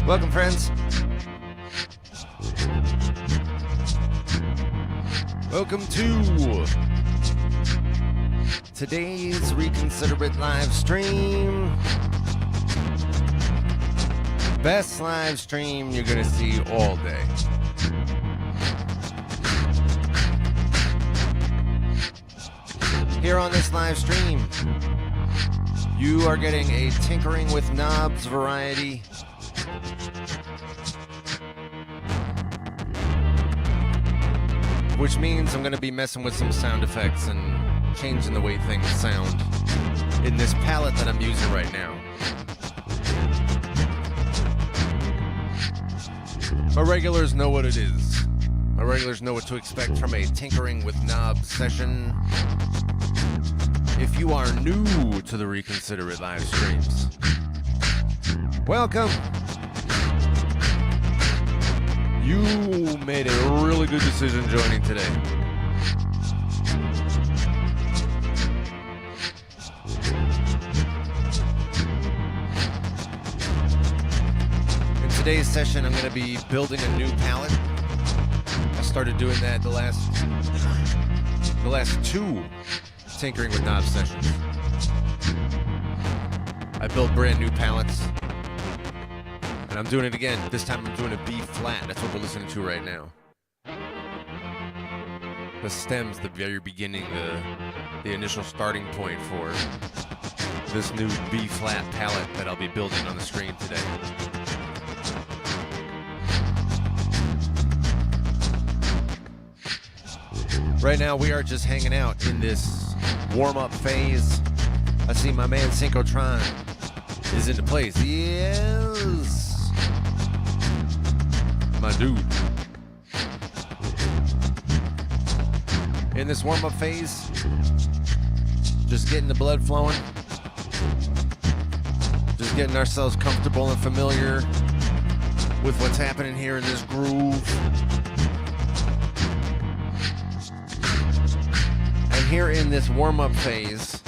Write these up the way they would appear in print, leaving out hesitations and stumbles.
Welcome, friends. Welcome to today's Reconsider It live stream. Best live stream you're going to see all day. Here on this live stream, you are getting a tinkering with knobs variety. Which means I'm going to be messing with some sound effects and changing the way things sound in this palette that I'm using right now. My regulars know what it is. My regulars know what to expect from a tinkering with knobs session. If you are new to the Reconsider It live streams, welcome. You made a really good decision joining today. In today's session, I'm going to be building a new palette. I started doing that the last two tinkering with knobs sessions. I built brand new palettes. And I'm doing it again. This time I'm doing a B flat. That's what we're listening to right now. The stem's the very beginning, the initial starting point for this new B flat palette that I'll be building on the screen today. Right now we are just hanging out in this warm-up phase. I see my man Synchrotron is into place. Yes! My dude. In this warm-up phase, just getting the blood flowing, just getting ourselves comfortable and familiar with what's happening here in this groove. And here in this warm-up phase,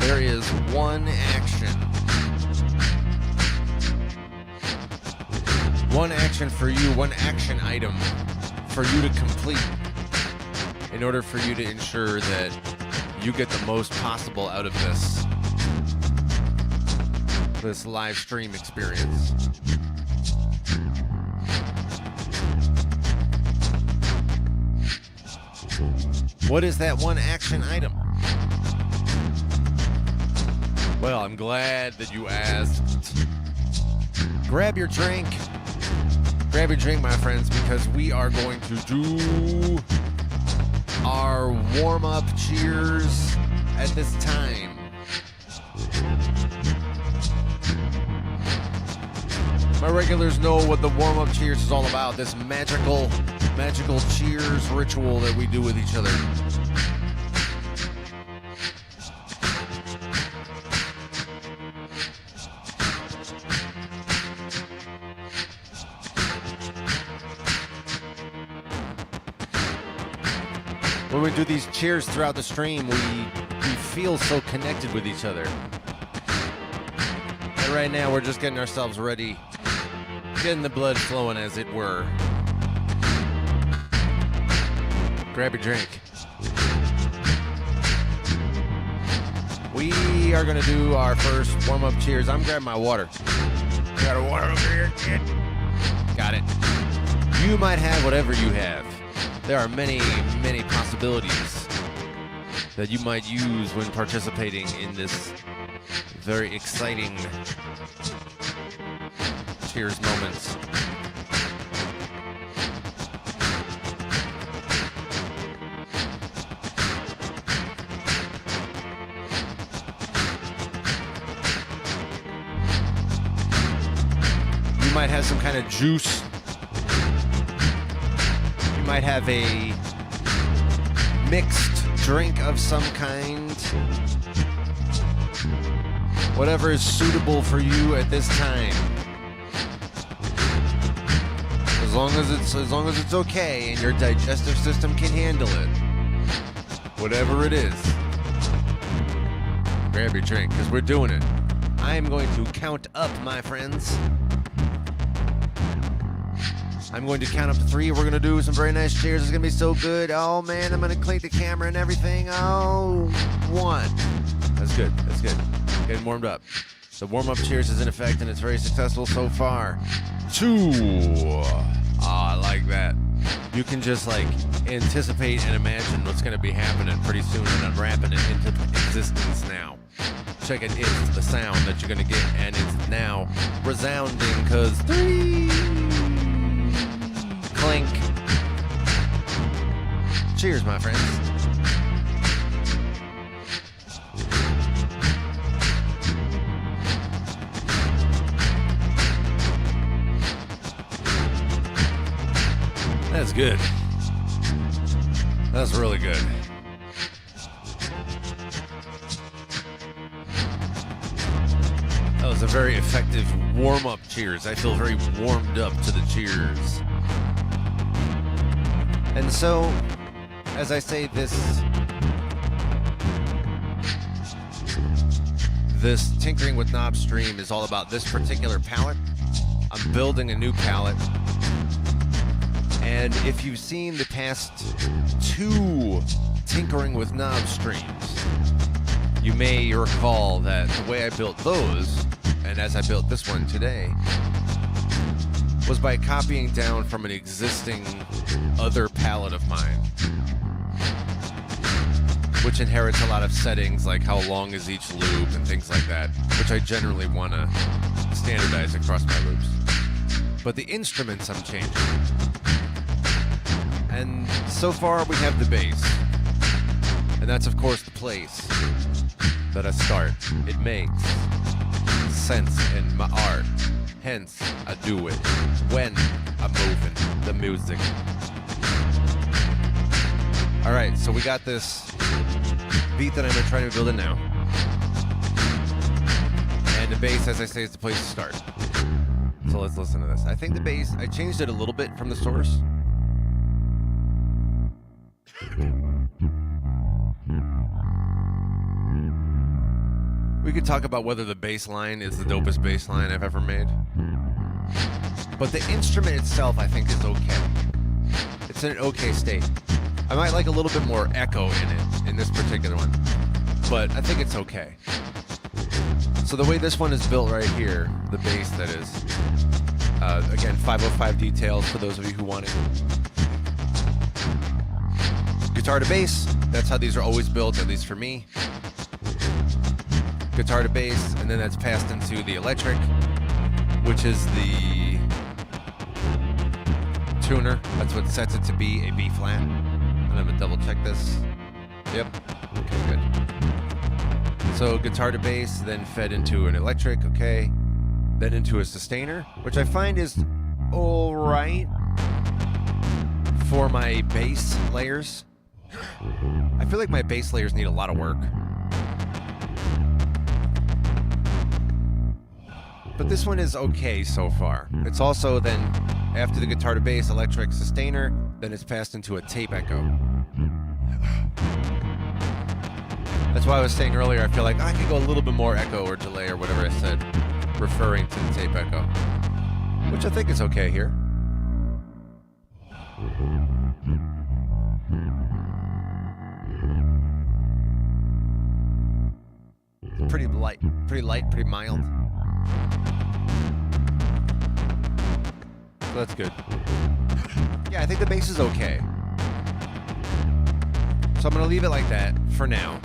there is one action. One action for you, one action item for you to complete in order for you to ensure that you get the most possible out of this live stream experience. What is that one action item? Well, I'm glad that you asked. Grab your drink. Grab your drink, my friends, because we are going to do our warm-up cheers at this time. My regulars know what the warm-up cheers is all about, this magical cheers ritual that we do with each other. When we do these cheers throughout the stream, we feel so connected with each other. And right now, we're just getting ourselves ready, getting the blood flowing, as it were. Grab your drink. We are going to do our first warm-up cheers. I'm grabbing my water. Got a water over here, kid. Got it. You might have whatever you have. There are many, many possibilities that you might use when participating in this very exciting cheers moments. You might have some kind of juice. Might have a mixed drink of some kind. Whatever is suitable for you at this time. As long as it's okay and your digestive system can handle it. Whatever it is. Grab your drink, because we're doing it. I am going to count up, my friends. I'm going to count up to 3. We're going to do some very nice cheers. It's going to be so good. Oh, man, I'm going to clink the camera and everything. Oh, 1. That's good. That's good. Getting warmed up. The warm-up cheers is in effect, and it's very successful so far. 2. Oh, I like that. You can just, like, anticipate and imagine what's going to be happening pretty soon, and I'm wrapping it into existence now. Check it, it's the sound that you're going to get, and it's now resounding, because 3. Clink. Cheers, my friends. That's good. That's really good. That was a very effective warm-up cheers. I feel very warmed up to the cheers. And so, as I say, this tinkering with knob stream is all about this particular palette. I'm building a new palette. And if you've seen the past 2 tinkering with knob streams, you may recall that the way I built those, and as I built this one today, was by copying down from an existing other palette of mine, which inherits a lot of settings like how long is each loop and things like that, which I generally want to standardize across my loops. But the instruments I'm changing. And so far we have the bass. And that's of course the place that I start. It makes sense in my art. Hence, I do it when I'm moving the music. Alright, so we got this beat that I'm going to try to build in now. And the bass, as I say, is the place to start. So let's listen to this. I think the bass, I changed it a little bit from the source. We could talk about whether the bass line is the dopest bass line I've ever made. But the instrument itself, I think, is okay. It's in an okay state. I might like a little bit more echo in it, in this particular one. But I think it's okay. So the way this one is built right here, the bass that is, again, 505 details for those of you who want it. Guitar to bass, that's how these are always built, at least for me. Guitar to bass, and then that's passed into the electric, which is the tuner. That's what sets it to be a B flat. And I'm gonna double check this. Yep. Okay, good. So guitar to bass, then fed into an electric, okay. Then into a sustainer, which I find is alright for my bass layers. I feel like my bass layers need a lot of work. But this one is okay so far. It's also then, after the guitar to bass, electric sustainer, then it's passed into a tape echo. That's why I was saying earlier, I feel like I could go a little bit more echo or delay or whatever I said, referring to the tape echo. Which I think is okay here. Pretty light, pretty mild. So that's good. Yeah, I think the bass is okay. So I'm going to leave it like that for now,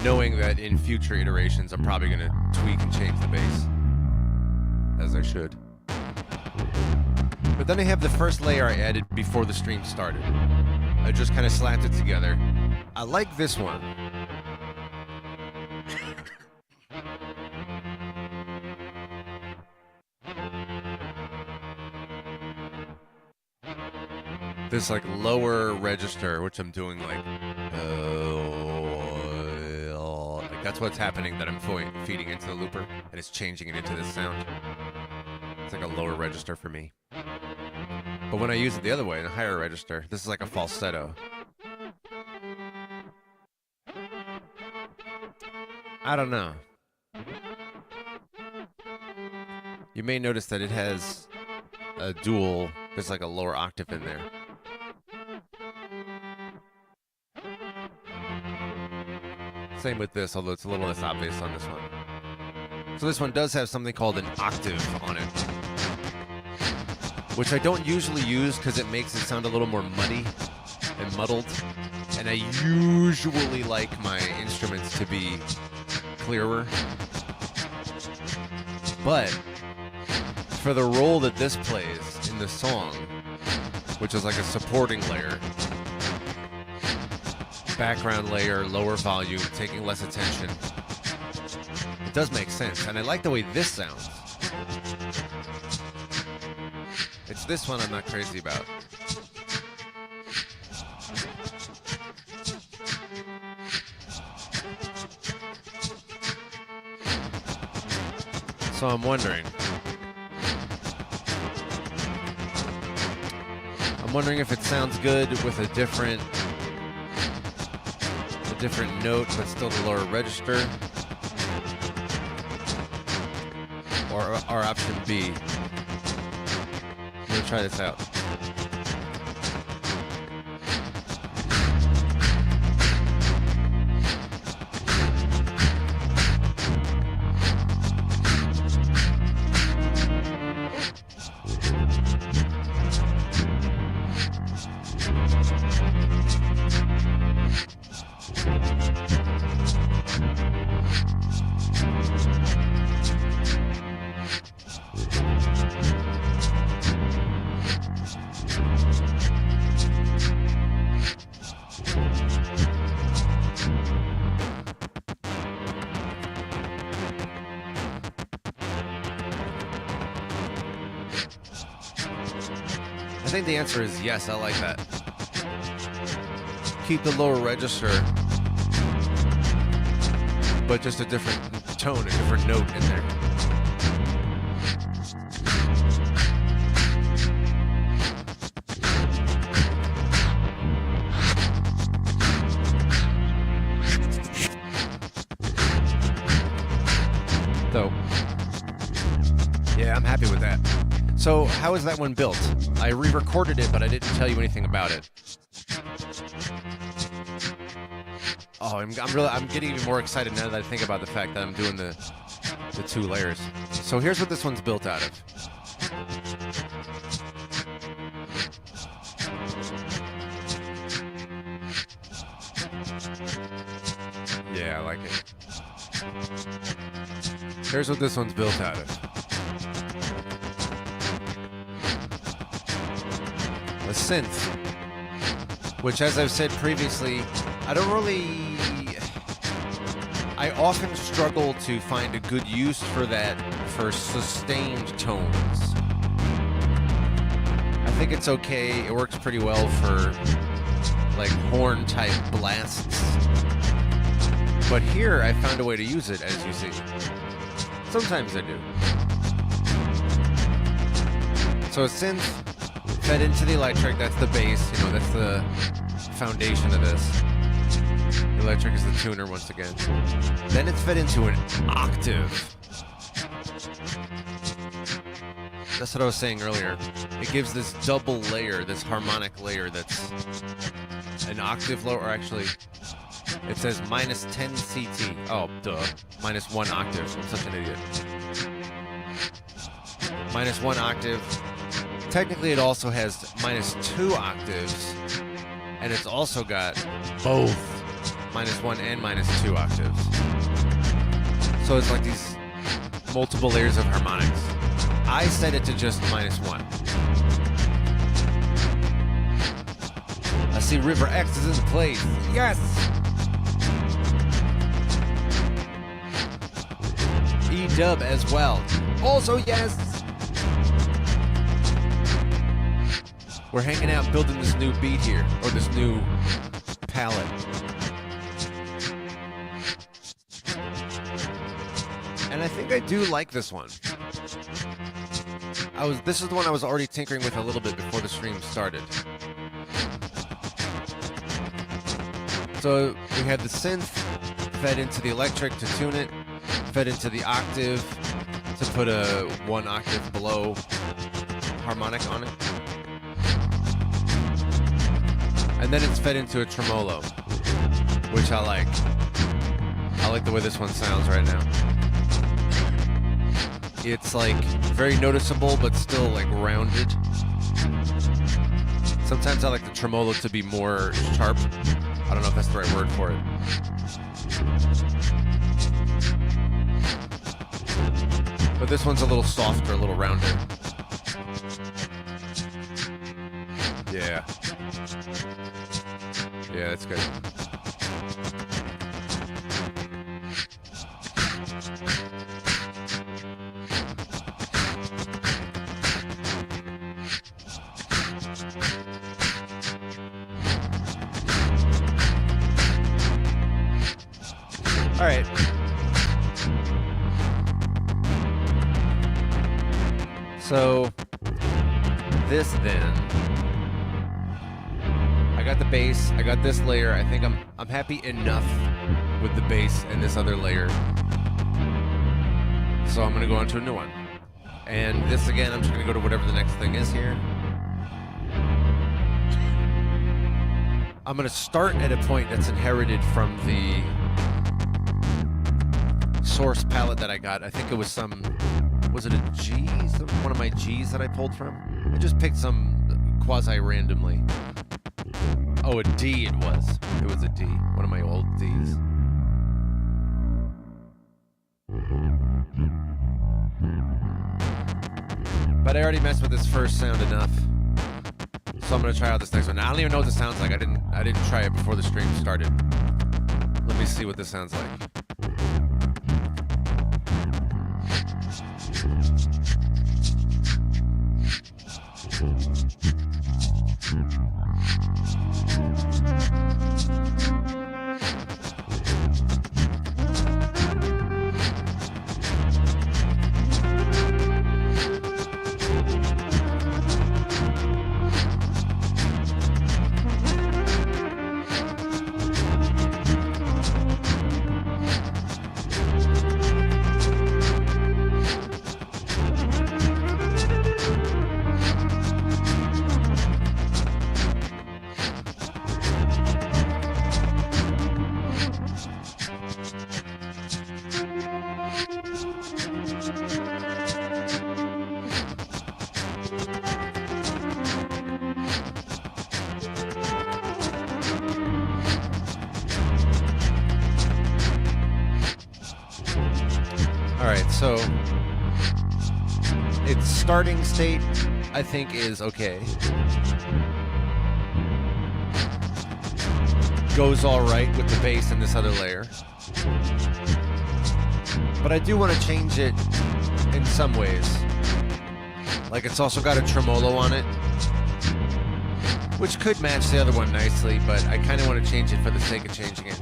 knowing that in future iterations I'm probably going to tweak and change the bass, as I should. But then I have the first layer I added before the stream started. I just kind of slapped it together. I like this one. This like lower register, which I'm doing like that's what's happening, that I'm feeding into the looper, and it's changing it into this sound. It's like a lower register for me. But when I use it the other way, in a higher register, this is like a falsetto. I don't know. You may notice that it has a dual There's like a lower octave in there. Same with this, although it's a little less obvious on this one. So this one does have something called an octave on it, which I don't usually use because it makes it sound a little more muddy and muddled. And I usually like my instruments to be clearer. But for the role that this plays in the song, which is like a supporting layer, background layer, lower volume, taking less attention, it does make sense. And I like the way this sounds. It's this one I'm not crazy about. So I'm wondering if it sounds good with a different note, but still the lower register, or option B. I'm gonna try this out. I think the answer is yes, I like that. Keep the lower register, but just a different tone, a different note in there. So, yeah, I'm happy with that. So, how is that one built? I re-recorded it, but I didn't tell you anything about it. Oh, I'm getting even more excited now that I think about the fact that I'm doing the two layers. So here's what this one's built out of. Yeah, I like it. Here's what this one's built out of. A synth, which, as I've said previously, I often struggle to find a good use for that for sustained tones. I think it's okay, it works pretty well for like horn type blasts. But here I found a way to use it, as you see. Sometimes I do. So a synth fed into the electric, that's the bass, that's the foundation of this. The electric is the tuner once again. Then it's fed into an octave. That's what I was saying earlier. It gives this double layer, this harmonic layer that's an octave lower, or actually, it says minus 10 CT. Oh, duh. Minus 1 octave. I'm such an idiot. Minus 1 octave. Technically, it also has minus 2 octaves, and it's also got both minus 1 and minus 2 octaves. So it's like these multiple layers of harmonics. I set it to just minus 1. I see River X is in place. Yes! E-dub as well. Also yes! We're hanging out building this new beat here, or this new palette. And I think I do like this one. This is the one I was already tinkering with a little bit before the stream started. So we had the synth fed into the electric to tune it, fed into the octave to put a 1 octave below harmonic on it. And then it's fed into a tremolo, which I like. I like the way this one sounds right now. It's like very noticeable, but still like rounded. Sometimes I like the tremolo to be more sharp. I don't know if that's the right word for it. But this one's a little softer, a little rounder. Yeah. Yeah, that's good. All right. So this then, I got the bass, I got this layer. I think I'm happy enough with the bass and this other layer. So I'm gonna go on to a new one. And this again, I'm just gonna go to whatever the next thing is here. I'm gonna start at a point that's inherited from the source palette that I got. I think it was was it a G? One of my Gs that I pulled from? I just picked some quasi-randomly. Oh, a D it was. It was a D. One of my old Ds. But I already messed with this first sound enough. So I'm gonna try out this next one. Now, I don't even know what this sounds like. I didn't try it before the stream started. Let me see what this sounds like. So its starting state, I think, is okay. Goes all right with the bass and this other layer. But I do want to change it in some ways. Like it's also got a tremolo on it, which could match the other one nicely, but I kind of want to change it for the sake of changing it.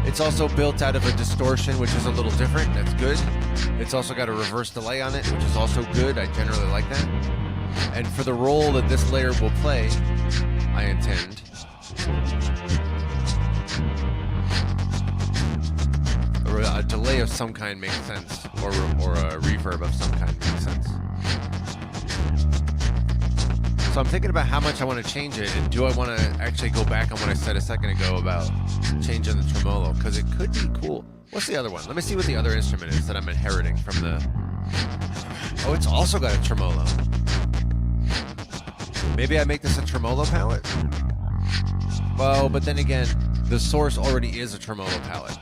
It's also built out of a distortion, which is a little different. That's good. It's also got a reverse delay on it, which is also good. I generally like that. And for the role that this layer will play, I intend a delay of some kind makes sense, or a reverb of some kind makes sense. So I'm thinking about how much I want to change it, and do I want to actually go back on what I said a second ago about changing the tremolo, because it could be cool. What's the other one? Let me see what the other instrument is that I'm inheriting from the... Oh, it's also got a tremolo. Maybe I make this a tremolo palette? Well, but then again, the source already is a tremolo palette.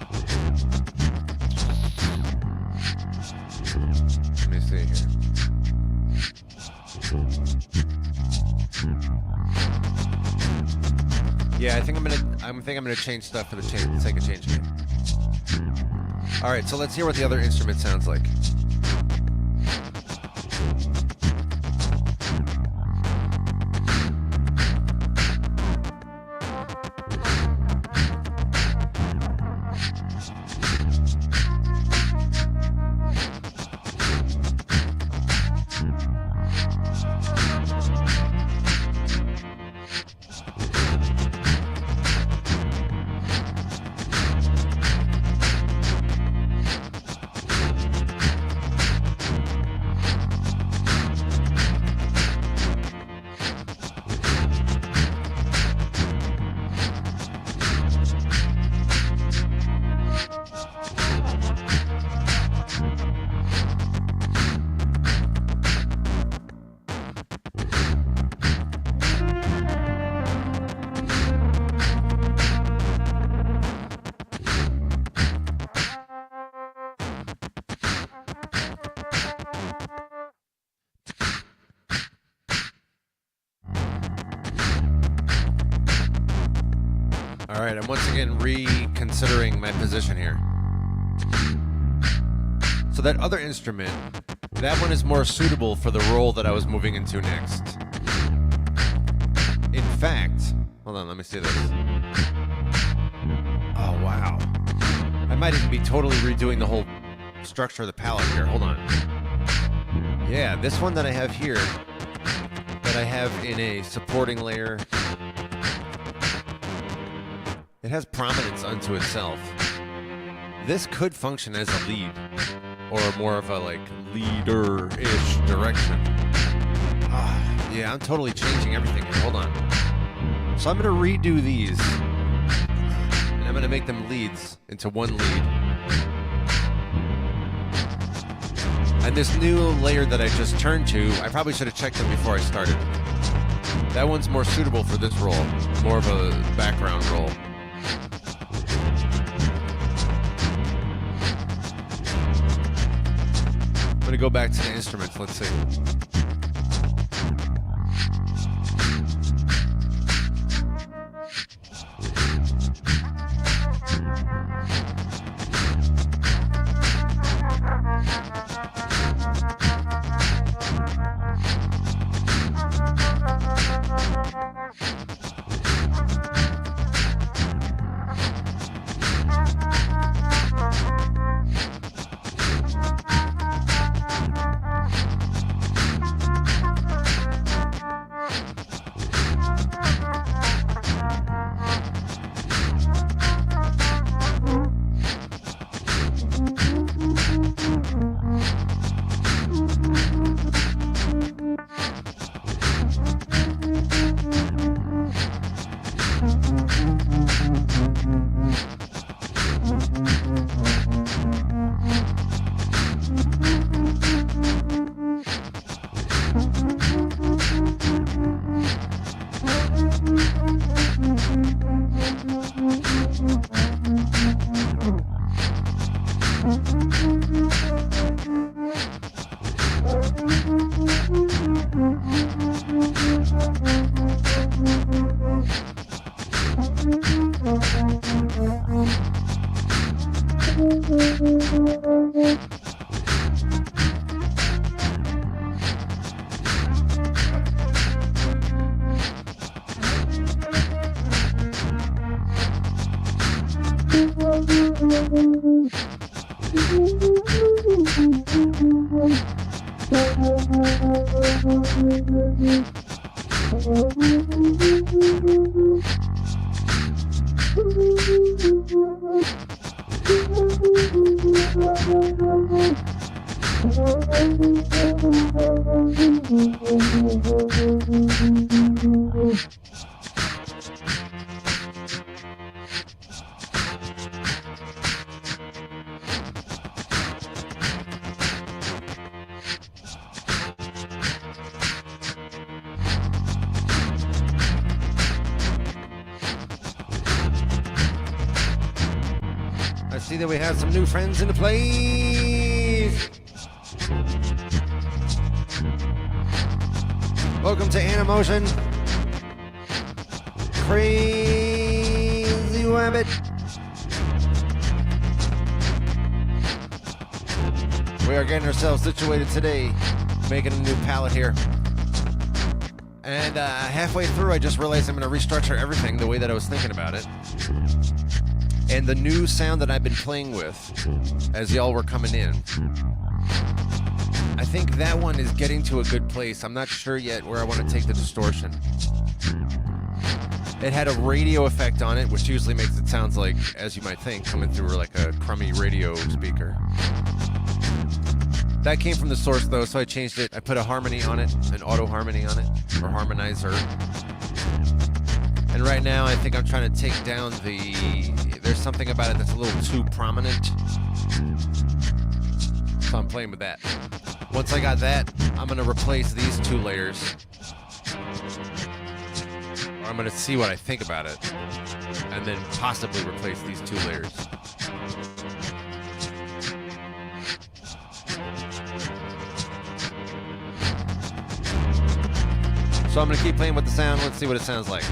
Let me see here. Yeah, I think I'm gonna change stuff for the sake of changing it. All right, so let's hear what the other instrument sounds like. Alright, I'm once again reconsidering my position here. So that other instrument, that one is more suitable for the role that I was moving into next. In fact, hold on, let me see this. Oh, wow. I might even be totally redoing the whole structure of the palette here. Hold on. Yeah, this one that I have here, that I have in a supporting layer, it has prominence unto itself. This could function as a lead, or more of a like leader-ish direction. Yeah, I'm totally changing everything here. Hold on. So I'm gonna redo these, and I'm gonna make them leads into one lead. And this new layer that I just turned to, I probably should have checked them before I started. That one's more suitable for this role, more of a background role. I'm gonna go back to the instruments, let's see. I see that we have some new friends in the place. Welcome to Animotion. Crazy Wabbit. We are getting ourselves situated today, making a new palette here. And halfway through, I just realized I'm going to restructure everything the way that I was thinking about it. And the new sound that I've been playing with, as y'all were coming in, I think that one is getting to a good place. I'm not sure yet where I want to take the distortion. It had a radio effect on it, which usually makes it sound like, as you might think, coming through like a crummy radio speaker. That came from the source though, so I changed it. I put a harmony on it, an auto harmony on it, or harmonizer. And right now I think I'm trying to take down there's something about it that's a little too prominent. So I'm playing with that. Once I got that, I'm gonna replace these two layers. Or I'm gonna see what I think about it. And then possibly replace these two layers. So I'm gonna keep playing with the sound. Let's see what it sounds like.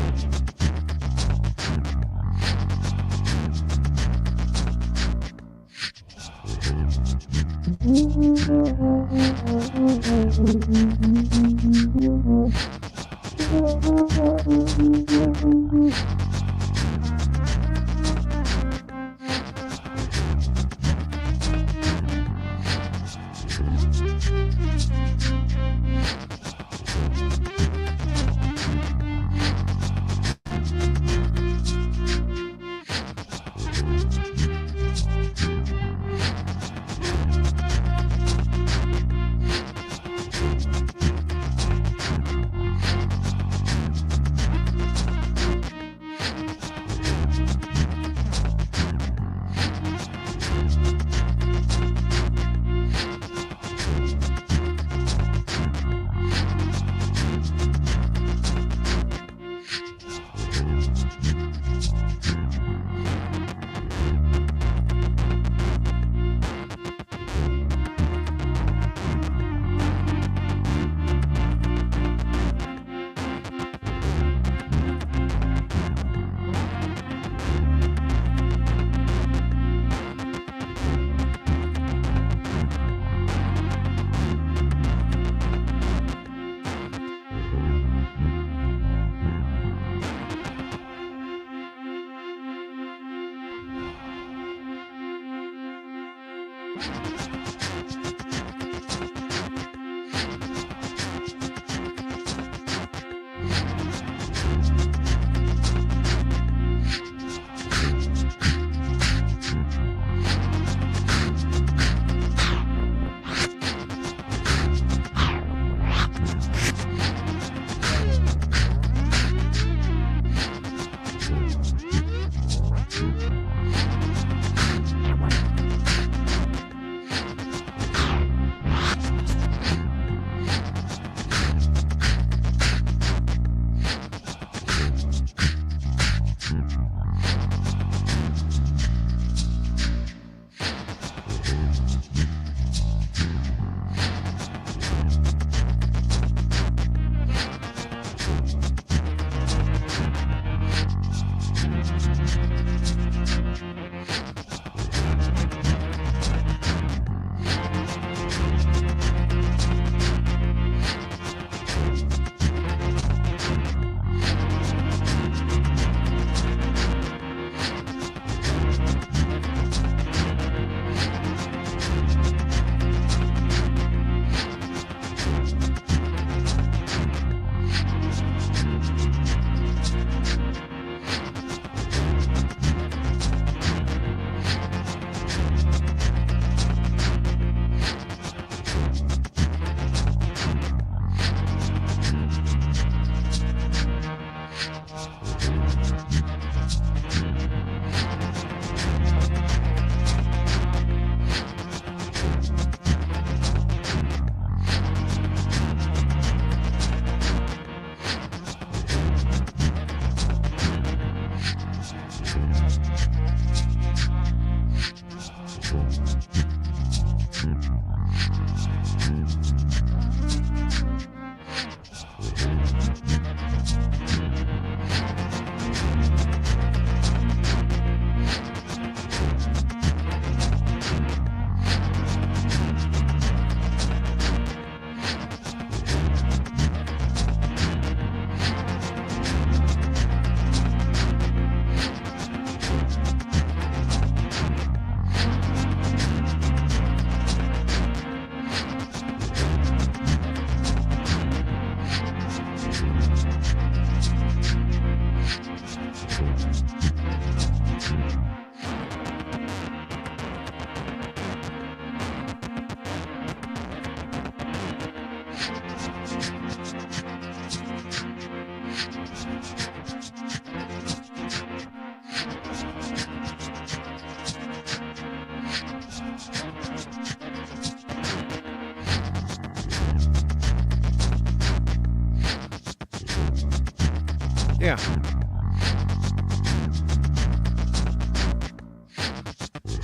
Yeah.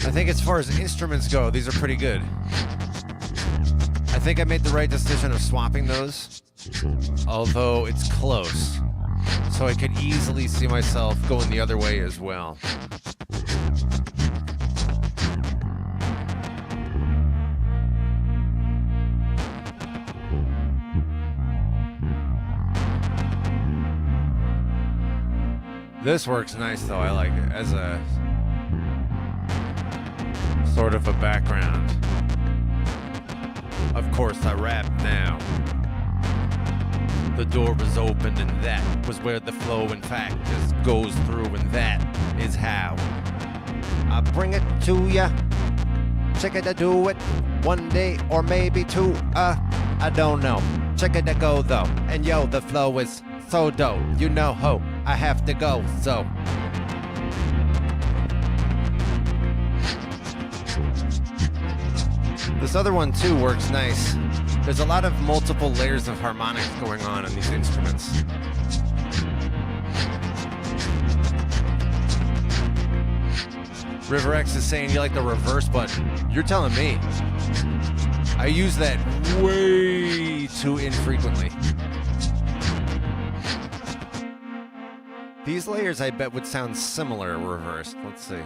I think as far as instruments go, these are pretty good. I think I made the right decision of swapping those, although it's close. So I could easily see myself going the other way as well. This works nice though, I like it as a sort of a background. Of course I rap now. The door was opened and that was where the flow in fact just goes through, and that is how I bring it to ya. Check it to do it one day or maybe two, I don't know. Check it to go though, and yo, the flow is so dope. You know ho, I have to go, so. This other one too works nice. There's a lot of multiple layers of harmonics going on these instruments. River X is saying you like the reverse button. You're telling me. I use that way too infrequently. These layers I bet would sound similar reversed. Let's see.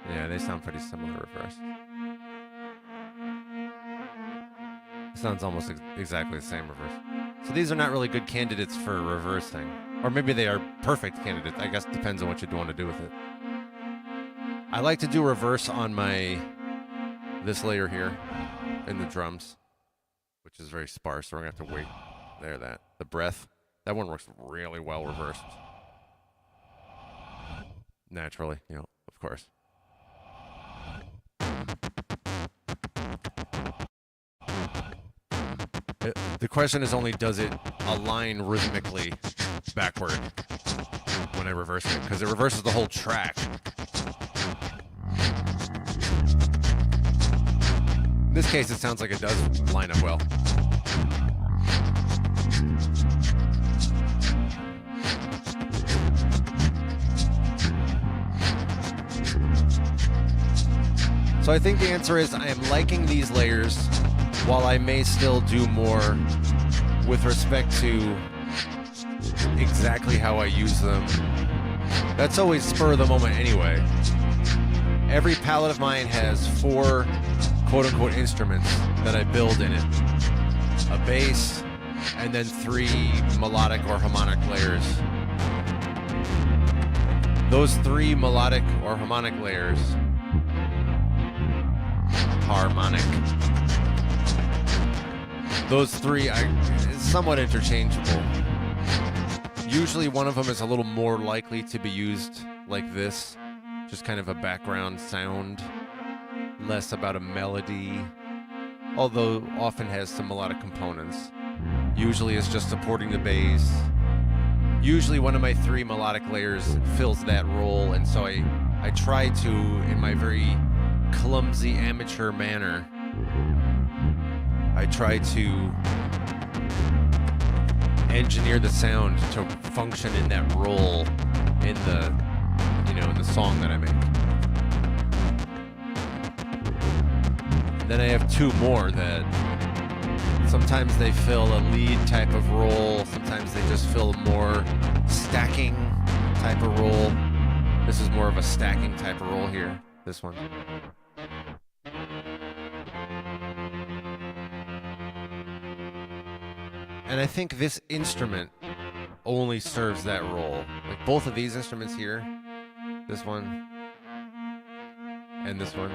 Yeah, they sound pretty similar reversed. It sounds almost exactly the same reverse. So these are not really good candidates for reversing. Or maybe they are perfect candidates. I guess it depends on what you want to do with it. I like to do reverse on this layer here in the drums, which is very sparse, so we're going to have to wait. There, the breath. That one works really well reversed. Naturally, of course. The question is only, does it align rhythmically backward when I reverse it? Because it reverses the whole track. In this case, it sounds like it does line up well. So I think the answer is I am liking these layers, while I may still do more with respect to exactly how I use them. That's always spur of the moment anyway. Every palette of mine has 4 quote-unquote instruments that I build in it. A bass, and then 3 melodic or harmonic layers. Those 3 melodic or harmonic layers, those 3 are somewhat interchangeable. Usually one of them is a little more likely to be used like this, just kind of a background sound, less about a melody, although often has some melodic components. Usually it's just supporting the bass. Usually one of my 3 melodic layers fills that role, and so I try to, in my very clumsy amateur manner, I try to engineer the sound to function in that role in the song that I make. Then I have 2 more that sometimes they fill a lead type of role, sometimes they just fill a more stacking type of role. This is more of a stacking type of role here, this one. And I think this instrument only serves that role. Like both of these instruments here, this one and this one,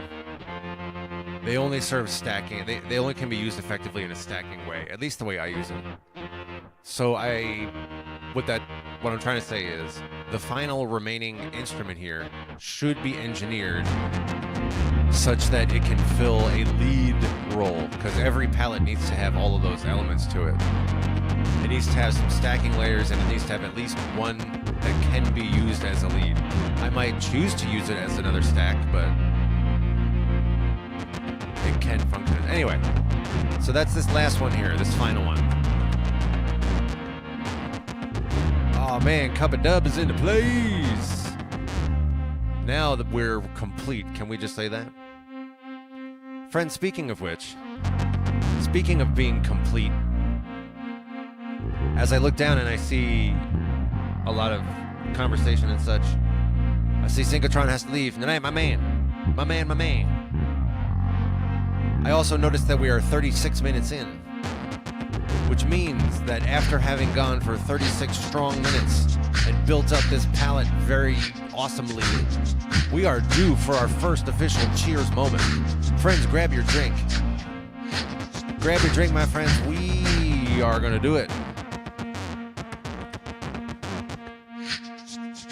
they only serve stacking. They only can be used effectively in a stacking way, at least the way I use them. So what I'm trying to say is the final remaining instrument here should be engineered such that it can fill a lead role, because every palette needs to have all of those elements to it. It needs to have some stacking layers, and it needs to have at least one that can be used as a lead. I might choose to use it as another stack, but it can function. Anyway, so that's this last one here, this final one. Oh man, Cuppa Dub is into place. Now that we're complete, can we just say that? Friends, speaking of which, speaking of being complete, as I look down and I see a lot of conversation and such, I see Synchrotron has to leave. Good night, my man. I also noticed that we are 36 minutes in. which means that after having gone for 36 strong minutes and built up this palate very awesomely, we are due for our first official cheers moment. Friends, grab your drink. Grab your drink, my friends. We are going to do it.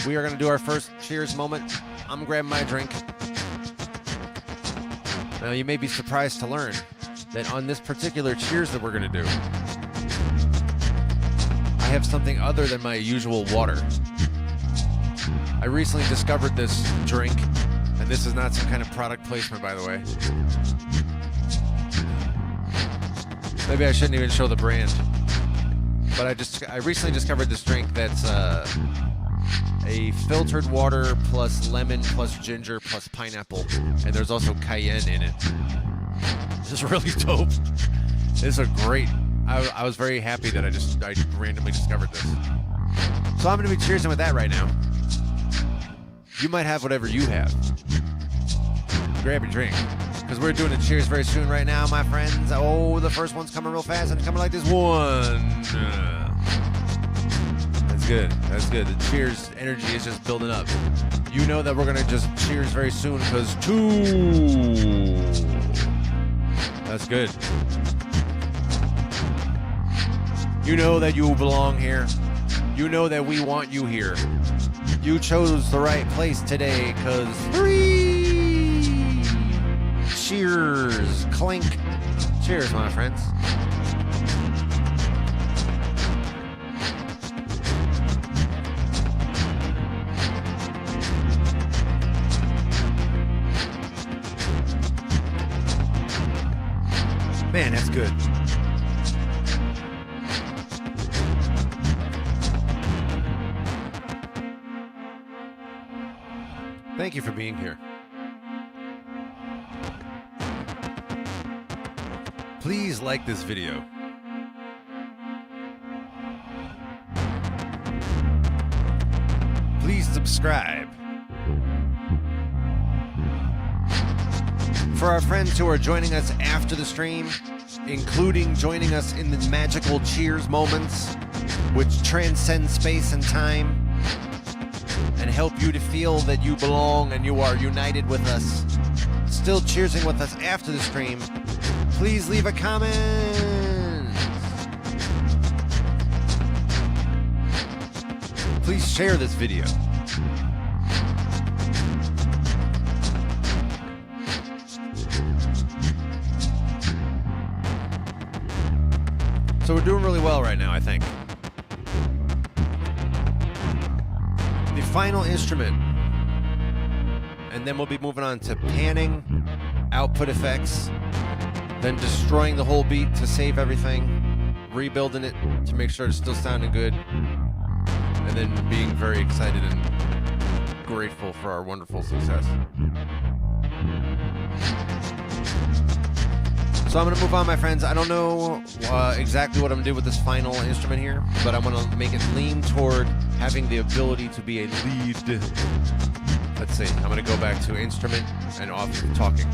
We are going to do our first cheers moment. I'm grabbing my drink. Now, you may be surprised to learn that on this particular cheers that we're going to do, I have something other than my usual water. I recently discovered this drink, and this is not some kind of product placement, by the way. Maybe I shouldn't even show the brand. But I recently discovered this drink that's a filtered water plus lemon plus ginger plus pineapple, and there's also cayenne in it. This is really dope. This is great. I was very happy that I randomly discovered this. So I'm going to be cheersing with that right now. You might have whatever you have. Grab your drink, because we're doing a cheers very soon right now, my friends. Oh, the first one's coming real fast, and it's coming like this. One. That's good. That's good. The cheers energy is just building up. You know that we're going to just cheers very soon, because 2. That's good. You know that you belong here. You know that we want you here. You chose the right place today, because 3. Cheers. Clink. Cheers, my friends. Man, that's good. Thank you for being here. Please like this video. Please subscribe. For our friends who are joining us after the stream, including joining us in the magical cheers moments, which transcend space and time, and help you to feel that you belong and you are united with us, still cheersing with us after the stream, please leave a comment. Please share this video. So we're doing really well right now, I think. The final instrument, and then we'll be moving on to panning, output effects, then destroying the whole beat to save everything, rebuilding it to make sure it's still sounding good, and then being very excited and grateful for our wonderful success. So I'm going to move on, my friends. I don't know exactly what I'm going to do with this final instrument here, but I'm going to make it lean toward having the ability to be a lead. Let's see. I'm going to go back to instrument and off talking.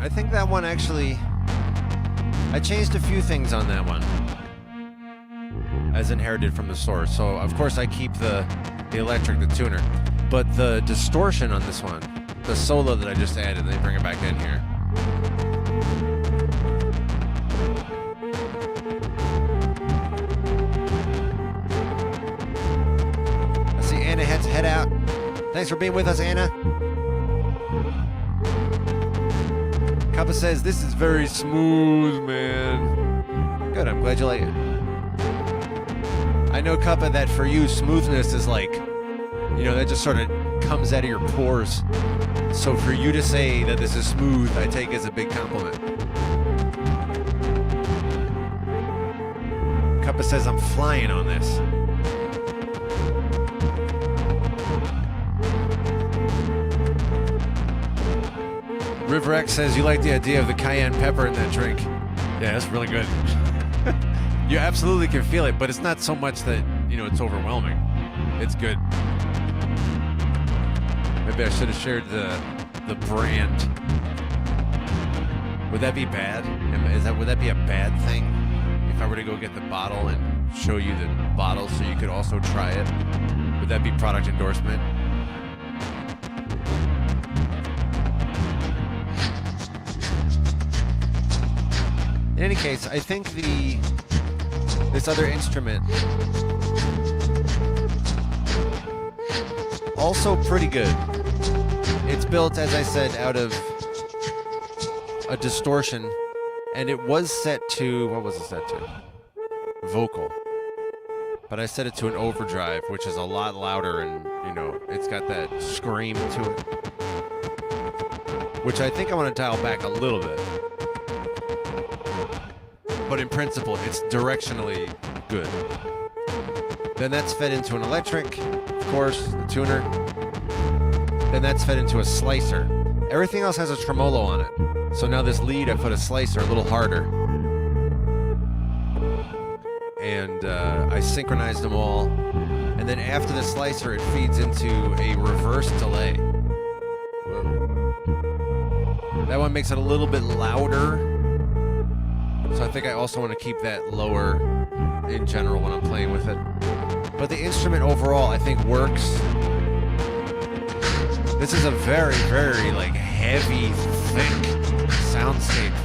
I think that one actually, I changed a few things on that one. as inherited from the source. So of course I keep the electric, the tuner, but the distortion on this one, the solo that I just added, let me bring it back in here. I see Anna had to head out. Thanks for being with us, Anna. Kappa says, this is very smooth, man. Good, I'm glad you like it. I know, Kappa, that for you, smoothness is like, you know, that just sort of comes out of your pores. So for you to say that this is smooth, I take as a big compliment. Kappa says, I'm flying on this. River X says, you like the idea of the cayenne pepper in that drink. Yeah, that's really good. You absolutely can feel it, but it's not so much that, you know, it's overwhelming. It's good. Maybe I should have shared the brand. Would that be bad? Would that be a bad thing? If I were to go get the bottle and show you the bottle so you could also try it? Would that be product endorsement? In any case, I think this other instrument also pretty good. It's built, as I said, out of a distortion, and it was set to, what was it set to? Vocal. But I set it to an overdrive, which is a lot louder, and, you know, it's got that scream to it, which I think I want to dial back a little bit. But in principle, it's directionally good. Then that's fed into an electric, of course, the tuner. Then that's fed into a slicer. Everything else has a tremolo on it. So now this lead, I put a slicer a little harder. And I synchronized them all. And then after the slicer, it feeds into a reverse delay. Whoa. That one makes it a little bit louder. So I think I also want to keep that lower in general when I'm playing with it. But the instrument overall, I think, works. This is a very, very, like, heavy, thick soundscape.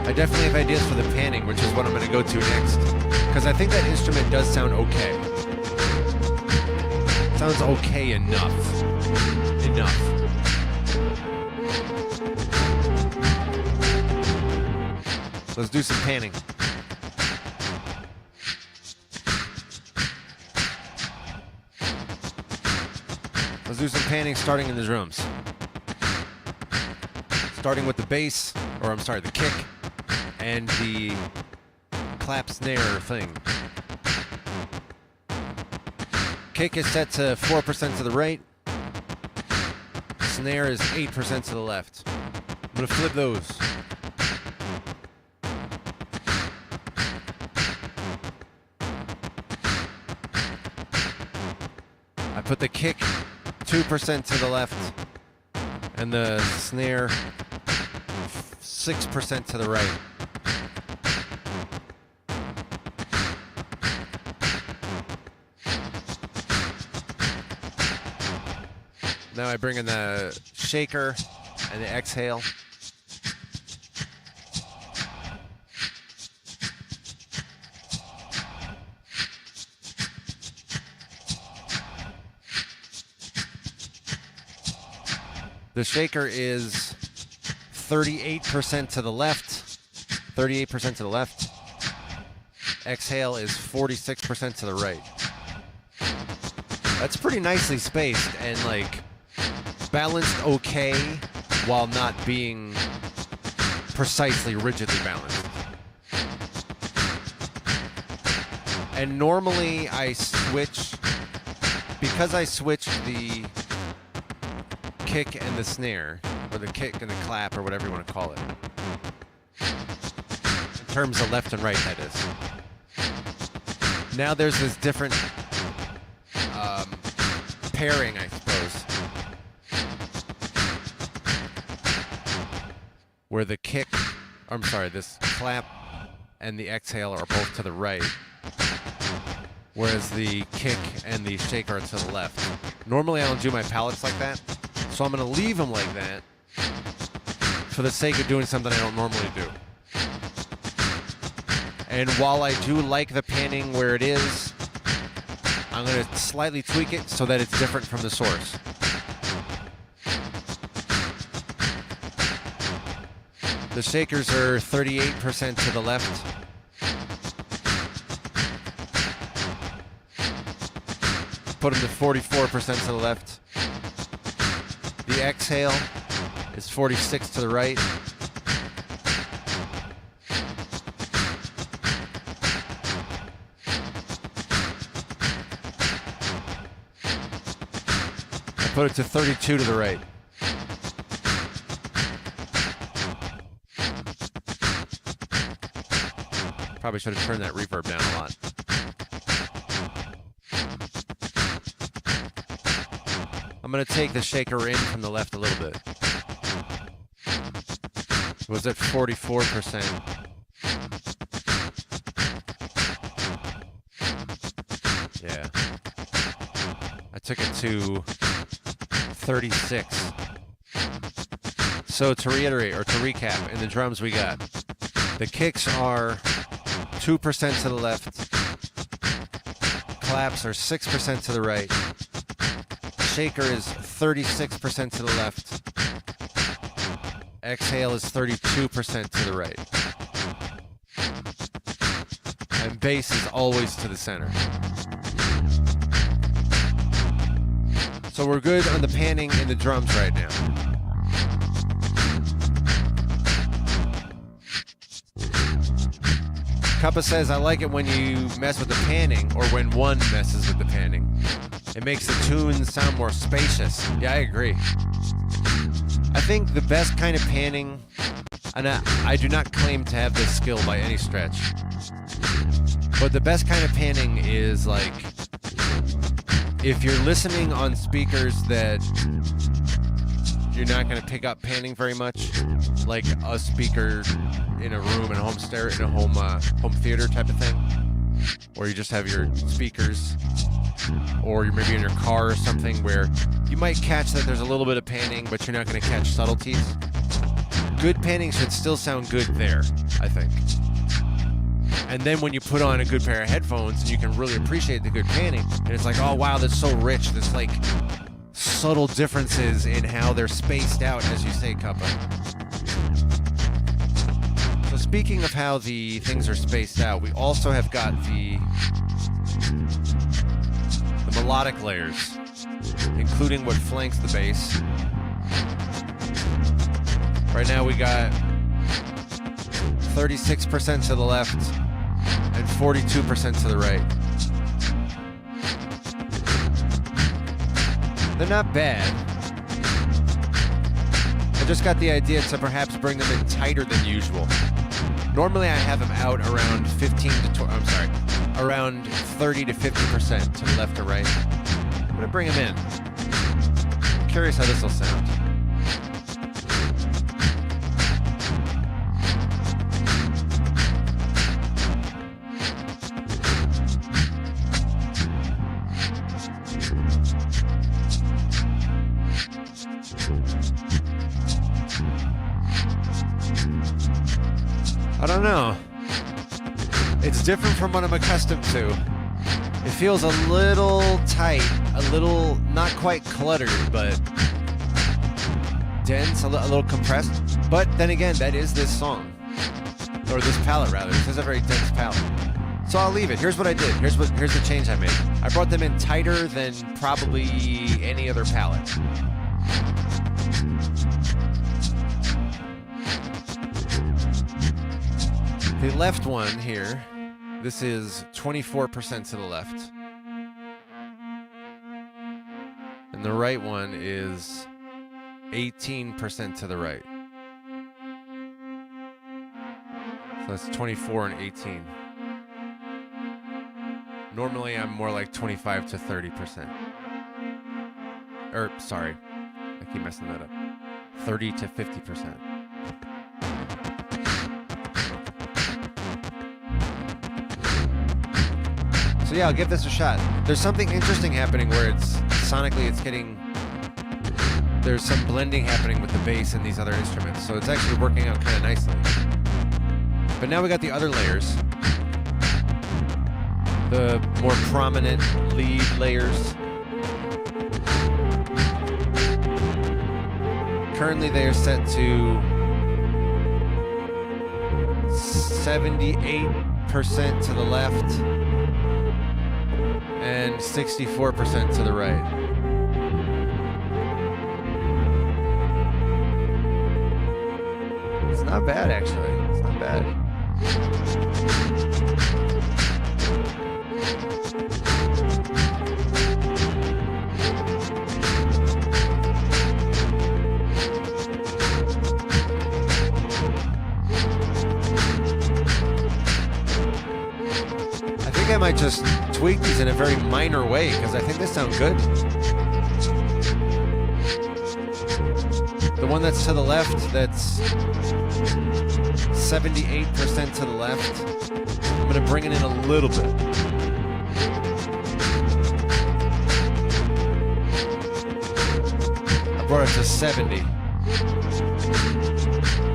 I definitely have ideas for the panning, which is what I'm going to go to next. Because I think that instrument does sound okay. It sounds okay enough. Enough. Let's do some panning. Let's do some panning starting in the drums. Starting with the bass, or I'm sorry, the kick, and the clap snare thing. Kick is set to 4% to the right. Snare is 8% to the left. I'm gonna flip those. I put the kick 2% to the left and the snare 6% to the right. Now I bring in the shaker and the exhale. The shaker is 38% to the left, 38% to the left. Exhale is 46% to the right. That's pretty nicely spaced and like balanced okay while not being precisely rigidly balanced. And normally I switch, because I switched the kick and the snare, or the kick and the clap, or whatever you want to call it. In terms of left and right, that is. Now there's this different pairing, I suppose, where the kick, I'm sorry, this clap and the exhale are both to the right, whereas the kick and the shaker are to the left. Normally I don't do my pallets like that, so I'm going to leave them like that for the sake of doing something I don't normally do. And while I do like the panning where it is, I'm going to slightly tweak it so that it's different from the source. The shakers are 38% to the left. Put them to 44% to the left. The exhale is 46 to the right. I put it to 32 to the right. Probably should have turned that reverb down a lot. I'm going to take the shaker in from the left a little bit. It was at 44%. Yeah. I took it to 36. So to reiterate, or to recap, in the drums we got, the kicks are 2% to the left. Claps are 6% to the right. Shaker is 36% to the left. Exhale is 32% to the right. And bass is always to the center. So we're good on the panning in the drums right now. Kappa says, I like it when you mess with the panning, or when one messes with the panning. It makes the tunes sound more spacious. Yeah, I agree. I think the best kind of panning, and I do not claim to have this skill by any stretch, but the best kind of panning is like, if you're listening on speakers that you're not going to pick up panning very much, like a speaker in a room, in a home stereo, in a home theater type of thing, or you just have your speakers, or you're maybe in your car or something where you might catch that there's a little bit of panning, but you're not going to catch subtleties. Good panning should still sound good there, I think. And then when you put on a good pair of headphones, and you can really appreciate the good panning, and it's like, oh wow, that's so rich. There's like subtle differences in how they're spaced out, as you say, Kappa. So speaking of how the things are spaced out, we also have got the melodic layers, including what flanks the bass. Right now we got 36% to the left and 42% to the right. They're not bad. I just got the idea to perhaps bring them in tighter than usual. Normally I have them out around 30 to 50% to the left or right. I'm gonna bring them in. I'm curious how this will sound. I don't know. It's different from what I'm accustomed to. It feels a little tight, a little not quite cluttered, but dense, a little compressed. But then again, that is this song, or this palette rather. This is a very dense palette. So I'll leave it. Here's what I did. Here's the change I made. I brought them in tighter than probably any other palette. The left one here, this is 24% to the left. And the right one is 18% to the right. So that's 24 and 18. Normally I'm more like 25 to 30%. Or, sorry, I keep messing that up. 30 to 50%. So yeah, I'll give this a shot. There's something interesting happening where it's sonically it's getting, there's some blending happening with the bass and these other instruments. So it's actually working out kind of nicely. But now we got the other layers. The more prominent lead layers. Currently they are set to 78% to the left and 64% to the right. It's not bad, actually. It's not bad. I might just tweak these in a very minor way because I think they sound good. The one that's to the left, that's 78% to the left, I'm going to bring it in a little bit. I brought it to 70.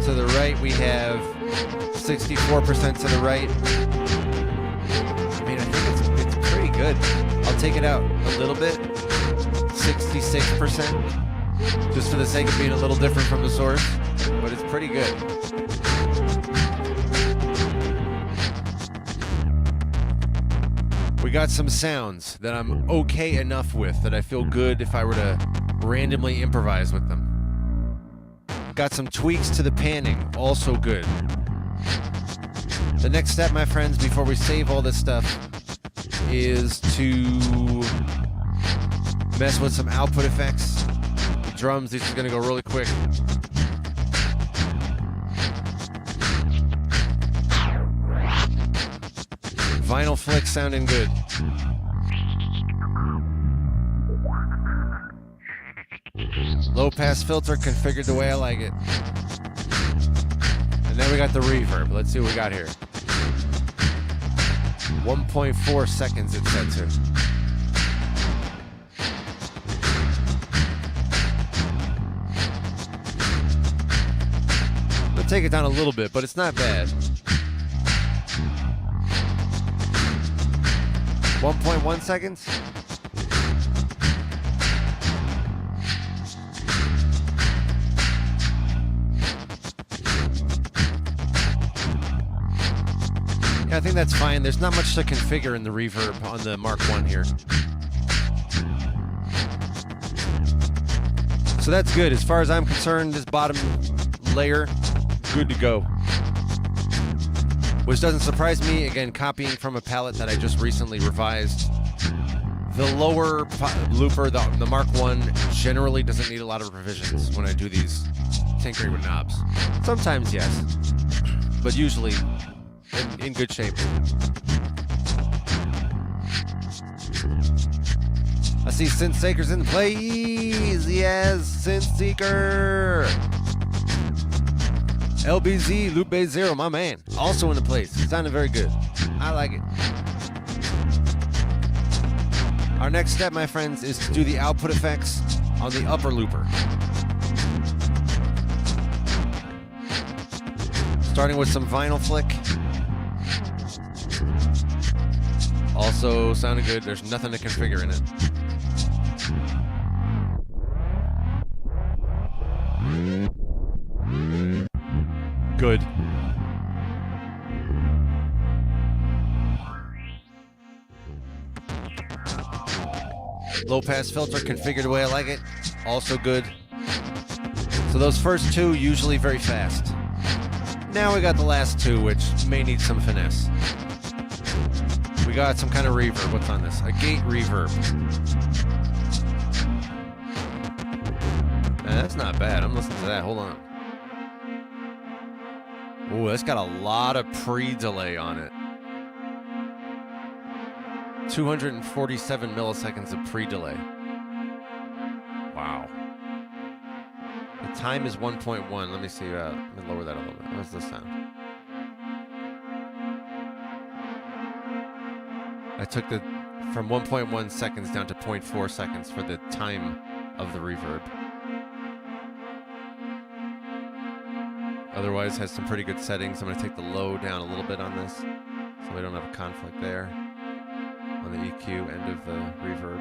To the right we have 64% to the right. Good. I'll take it out a little bit, 66%, just for the sake of being a little different from the source, but it's pretty good. We got some sounds that I'm okay enough with, that I feel good if I were to randomly improvise with them. Got some tweaks to the panning, also good. The next step, my friends, before we save all this stuff, is to mess with some output effects. The drums, these are gonna go really quick. Vinyl flick sounding good. Low pass filter configured the way I like it. And then we got the reverb. Let's see what we got here. 1.4 seconds it's set to. I'll take it down a little bit, but it's not bad. 1.1 seconds. Yeah, I think that's fine. There's not much to configure in the reverb on the Mark I here. So that's good. As far as I'm concerned, this bottom layer, good to go. Which doesn't surprise me, again, copying from a palette that I just recently revised. The lower looper, the Mark I, generally doesn't need a lot of revisions when I do these tinkering with knobs. Sometimes, yes, but usually in good shape. I see Synth Seeker's in the place. Yes, Synth Seeker. LBZ, Loop Base Zero, my man. Also in the place. It sounded very good. I like it. Our next step, my friends, is to do the output effects on the upper looper. Starting with some vinyl flick. Also sounded good. There's nothing to configure in it. Good. Low pass filter configured the way I like it. Also good. So those first two usually very fast. Now we got the last two, which may need some finesse. We got some kind of reverb. What's on this? A gate reverb. Man, that's not bad. I'm listening to that. Hold on. Ooh, that's got a lot of pre-delay on it. 247 milliseconds of pre-delay. Wow. The time is 1.1. Let me see. Let me lower that a little bit. How's this sound? I took the from 1.1 seconds down to 0.4 seconds for the time of the reverb. Otherwise, has some pretty good settings. I'm going to take the low down a little bit on this, so we don't have a conflict there on the EQ end of the reverb.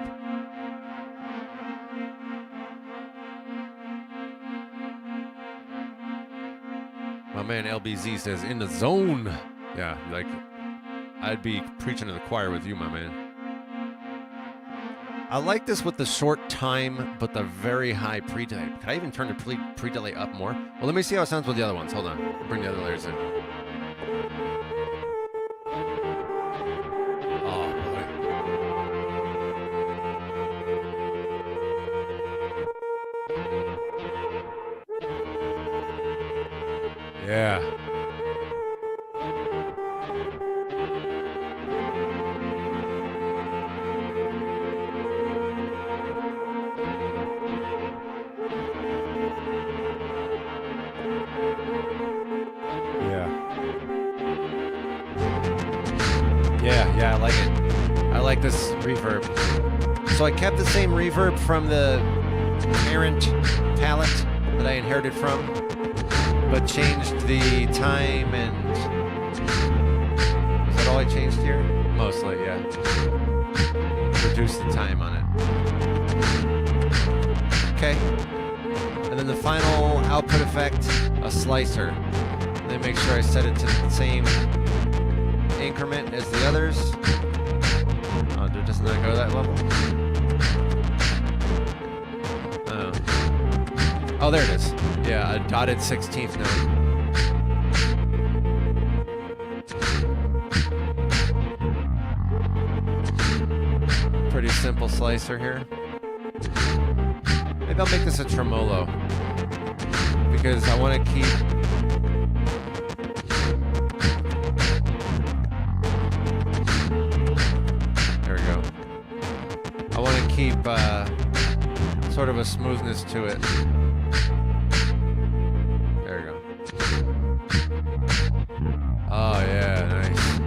My man LBZ says, in the zone. Yeah, like, I'd be preaching to the choir with you, my man. I like this with the short time, but the very high pre-delay. Could I even turn the pre-delay up more? Well, let me see how it sounds with the other ones. Hold on. I'll bring the other layers in. Oh, boy. Yeah. Yeah, I like it. I like this reverb. So I kept the same reverb from the parent palette that I inherited from, but changed the time and... Is that all I changed here? Mostly, yeah. Reduced the time on it. Okay. And then the final output effect, a slicer. And then make sure I set it to the same increment as the others. Oh, doesn't that go to that level? Oh, there it is. Yeah, a dotted 16th note. Pretty simple slicer here. Maybe I'll make this a tremolo, because I want to keep... I want to keep sort of a smoothness to it. There we go. Oh yeah, nice.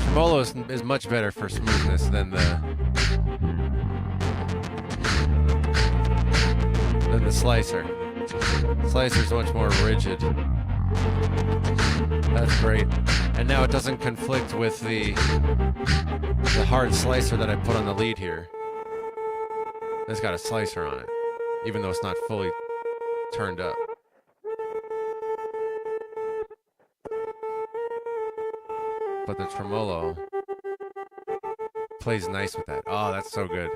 Tremolo is much better for smoothness than the slicer. Slicer's much more rigid. That's great. And now it doesn't conflict with the hard slicer that I put on the lead here. It's got a slicer on it, even though it's not fully turned up. But the tremolo plays nice with that. Oh, that's so good.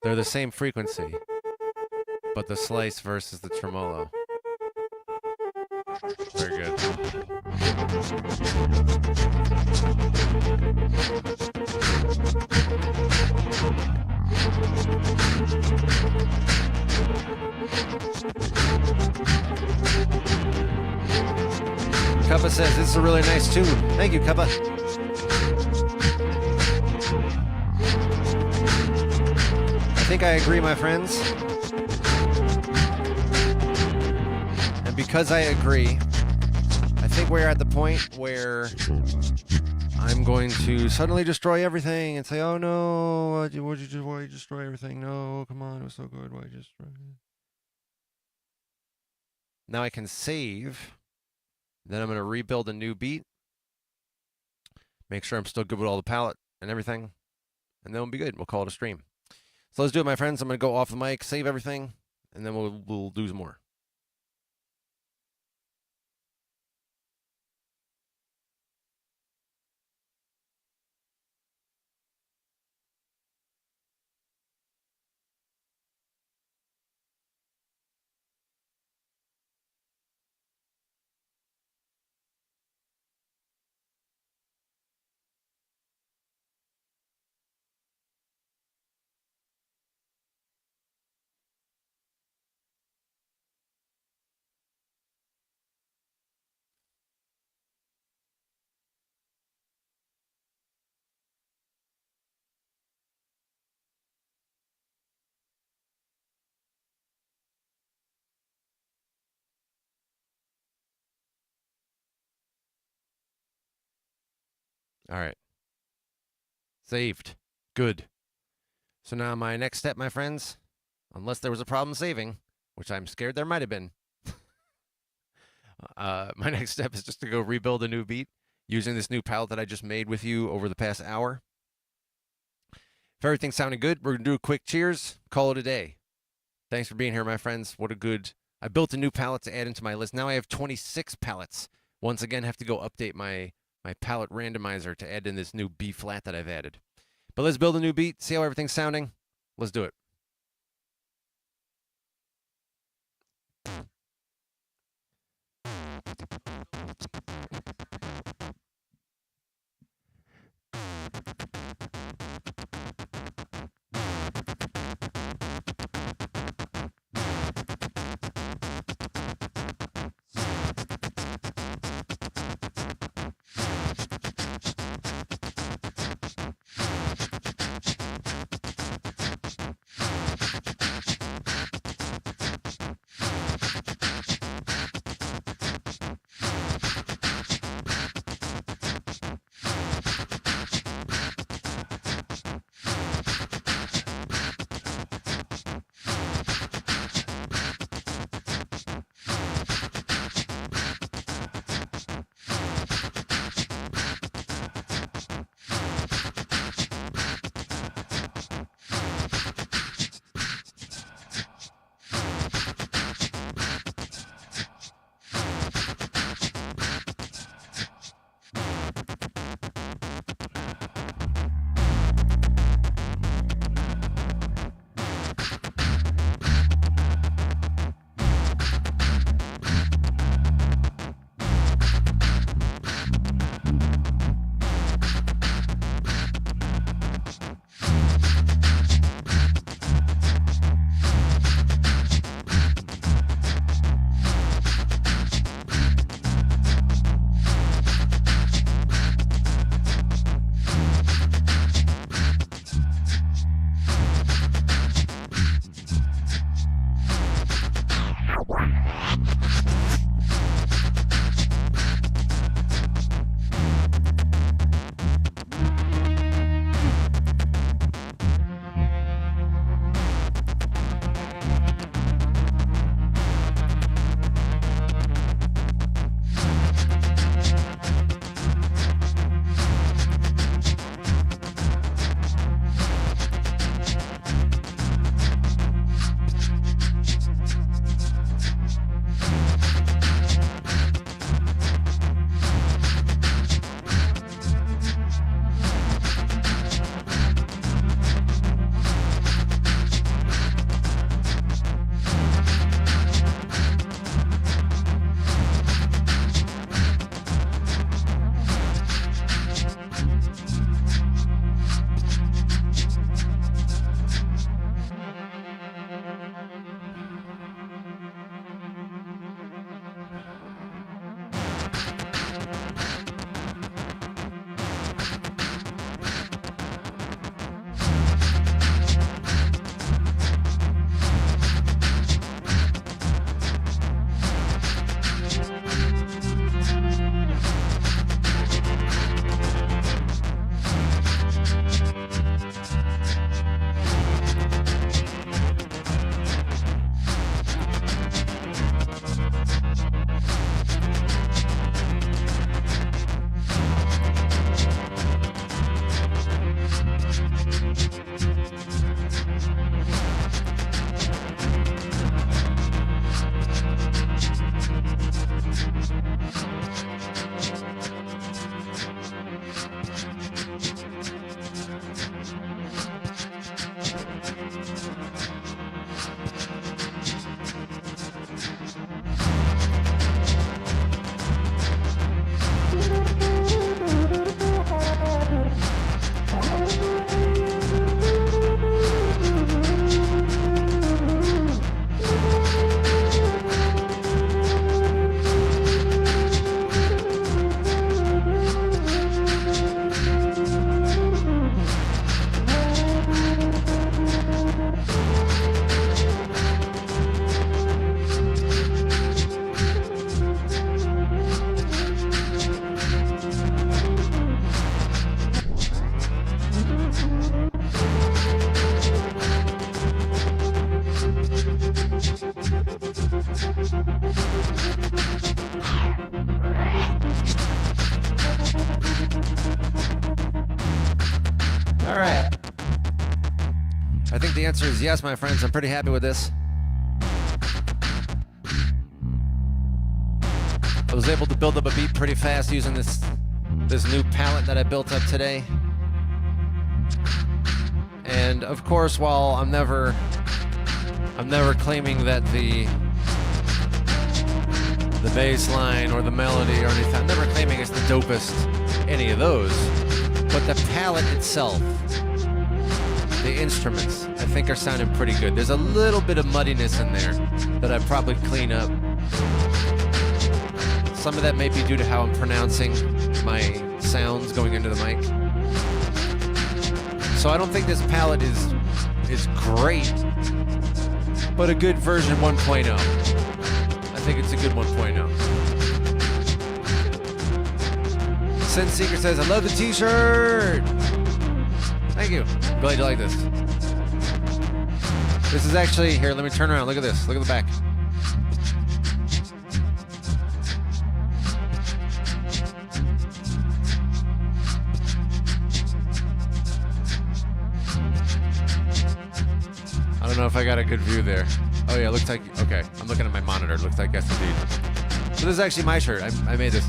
They're the same frequency, but the slice versus the tremolo. Very good. Cuppa says this is a really nice tune. Thank you, Cuppa. I think I agree, my friends. And because I agree, I think we're at the point where I'm going to suddenly destroy everything and say, oh no, why you destroy everything? No, come on, it was so good. Why you destroy it? Now I can save. Then I'm going to rebuild a new beat. Make sure I'm still good with all the palette and everything. And then we'll be good. We'll call it a stream. So let's do it, my friends. I'm going to go off the mic, save everything, and then we'll do some more. All right. Saved. Good. So now my next step, my friends, unless there was a problem saving, which I'm scared there might have been, my next step is just to go rebuild a new beat using this new palette that I just made with you over the past hour. If everything's sounding good, we're going to do a quick cheers, call it a day. Thanks for being here, my friends. What a good... I built a new palette to add into my list. Now I have 26 palettes. Once again, have to go update my palette randomizer to add in this new B flat that I've added. But let's build a new beat, see how everything's sounding. Let's do it. The answer is yes, my friends. I'm pretty happy with this. I was able to build up a beat pretty fast using this new palette that I built up today. And of course, while I'm never claiming that the bass line or the melody or anything, I'm never claiming it's the dopest, any of those. But the palette itself, the instruments, I think are sounding pretty good. There's a little bit of muddiness in there that I'd probably clean up. Some of that may be due to how I'm pronouncing my sounds going into the mic. So I don't think this palette is great, but a good version 1.0. I think it's a good 1.0. Sin Seeker says, I love the t-shirt. Thank you. Glad you like this. This is actually, here, let me turn around. Look at this. Look at the back. I don't know if I got a good view there. Oh yeah, looks like, okay. I'm looking at my monitor. Looks like yes indeed. So this is actually my shirt. I made this.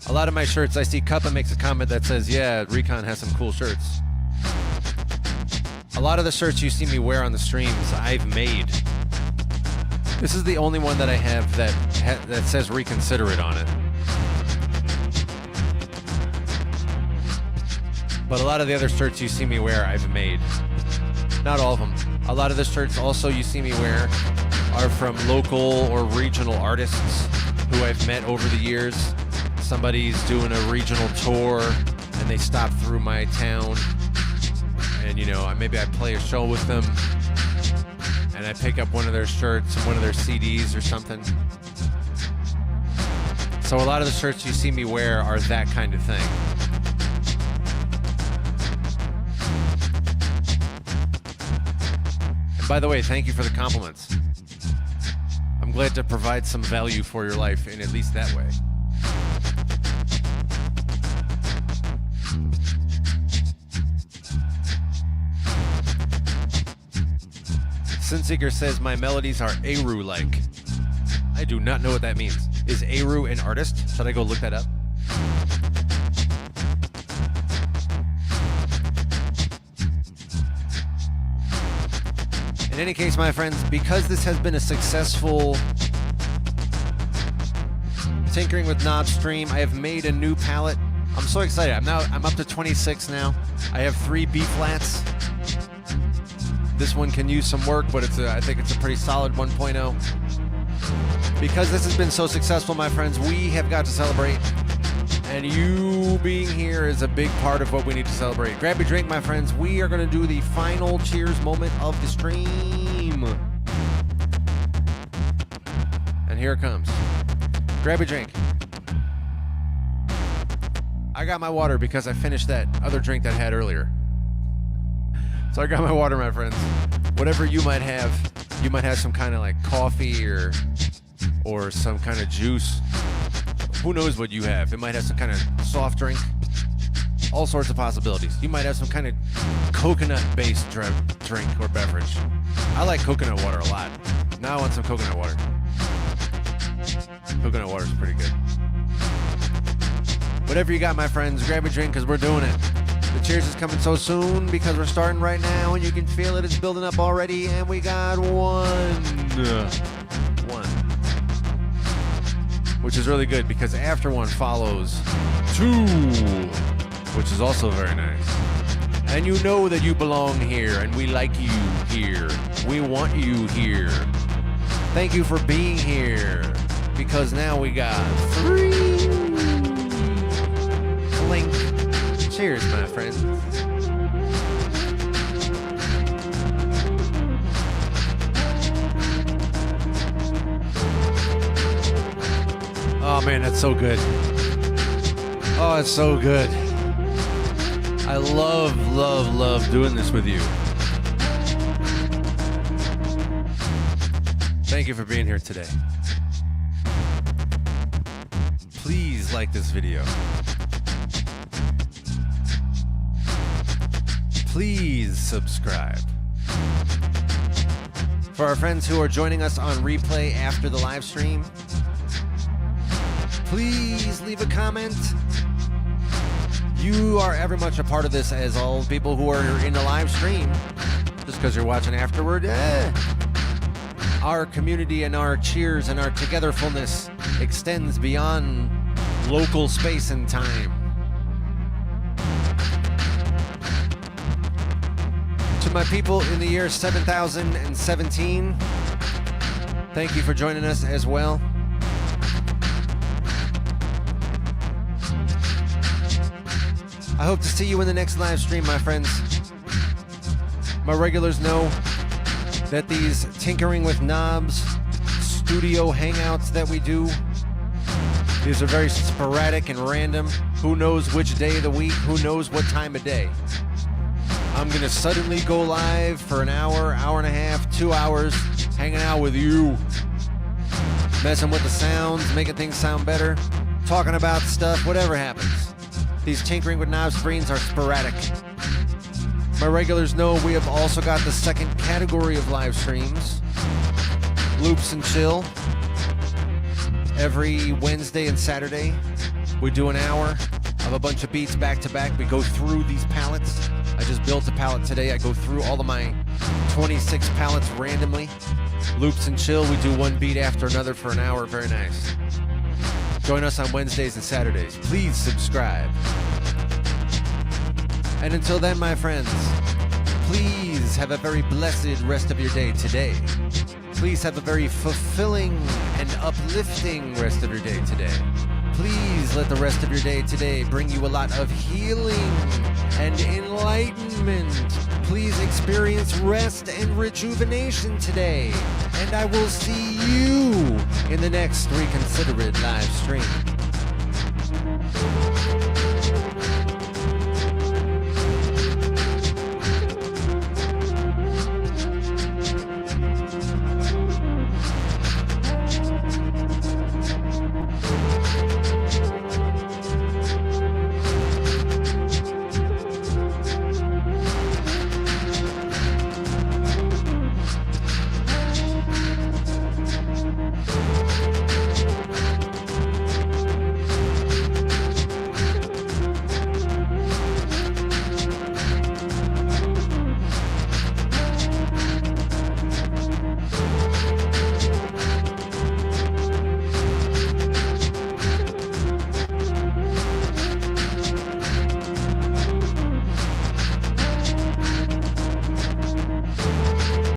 A lot of my shirts, I see Cuppa makes a comment that says, yeah, Recon has some cool shirts. A lot of the shirts you see me wear on the streams, I've made. This is the only one that I have that says Reconsider It on it. But a lot of the other shirts you see me wear, I've made. Not all of them. A lot of the shirts also you see me wear are from local or regional artists who I've met over the years. Somebody's doing a regional tour and they stop through my town. And, you know, maybe I play a show with them and I pick up one of their shirts and one of their CDs or something. So a lot of the shirts you see me wear are that kind of thing. By the way, thank you for the compliments. I'm glad to provide some value for your life in at least that way. Sinseeker says my melodies are Aru-like. I do not know what that means. Is Aru an artist? Should I go look that up? In any case, my friends, because this has been a successful Tinkering with Knobs stream, I have made a new palette. I'm so excited. I'm up to 26 now. I have 3 B flats. This one can use some work, but I think it's a pretty solid 1.0. Because this has been so successful, my friends, we have got to celebrate. And you being here is a big part of what we need to celebrate. Grab your drink, my friends. We are going to do the final cheers moment of the stream. And here it comes. Grab a drink. I got my water because I finished that other drink that I had earlier. So I got my water, my friends. Whatever you might have some kind of like coffee or some kind of juice. Who knows what you have? It might have some kind of soft drink. All sorts of possibilities. You might have some kind of coconut-based drink or beverage. I like coconut water a lot. Now I want some coconut water. Coconut water is pretty good. Whatever you got, my friends, grab a drink because we're doing it. The cheers is coming so soon because we're starting right now and you can feel it. It's building up already and we got one. Which is really good because after one follows 2, which is also very nice. And you know that you belong here and we like you here. We want you here. Thank you for being here because now we got 3. Clink. Cheers, my friends. Oh man, that's so good. Oh, it's so good. I love doing this with you. Thank you for being here today. Please like this video. please subscribe. For our friends who are joining us on replay after the live stream, please leave a comment. You are ever much a part of this, as all people who are in the live stream. Just because you're watching afterward, our community and our cheers and our togetherness extends beyond local space and time. To my people in the year 7017, thank you for joining us as well. I hope to see you in the next live stream, my friends. My regulars know that these tinkering with knobs, studio hangouts that we do, these are very sporadic and random. Who knows which day of the week, who knows what time of day. I'm gonna suddenly go live for an hour, hour and a half, 2 hours, hanging out with you. Messing with the sounds, making things sound better, talking about stuff, whatever happens. These tinkering with knob streams are sporadic. My regulars know we have also got the second category of live streams, Loops and Chill. Every Wednesday and Saturday, we do an hour of a bunch of beats back to back. We go through these palettes. I just built a palette today. I go through all of my 26 palettes randomly. Loops and Chill, we do one beat after another for an hour. Very nice. Join us on Wednesdays and Saturdays. Please subscribe. And until then, my friends, please have a very blessed rest of your day today. Please have a very fulfilling and uplifting rest of your day today. Please let the rest of your day today bring you a lot of healing and enlightenment. Please experience rest and rejuvenation today. And I will see you in the next Reconsider It live stream.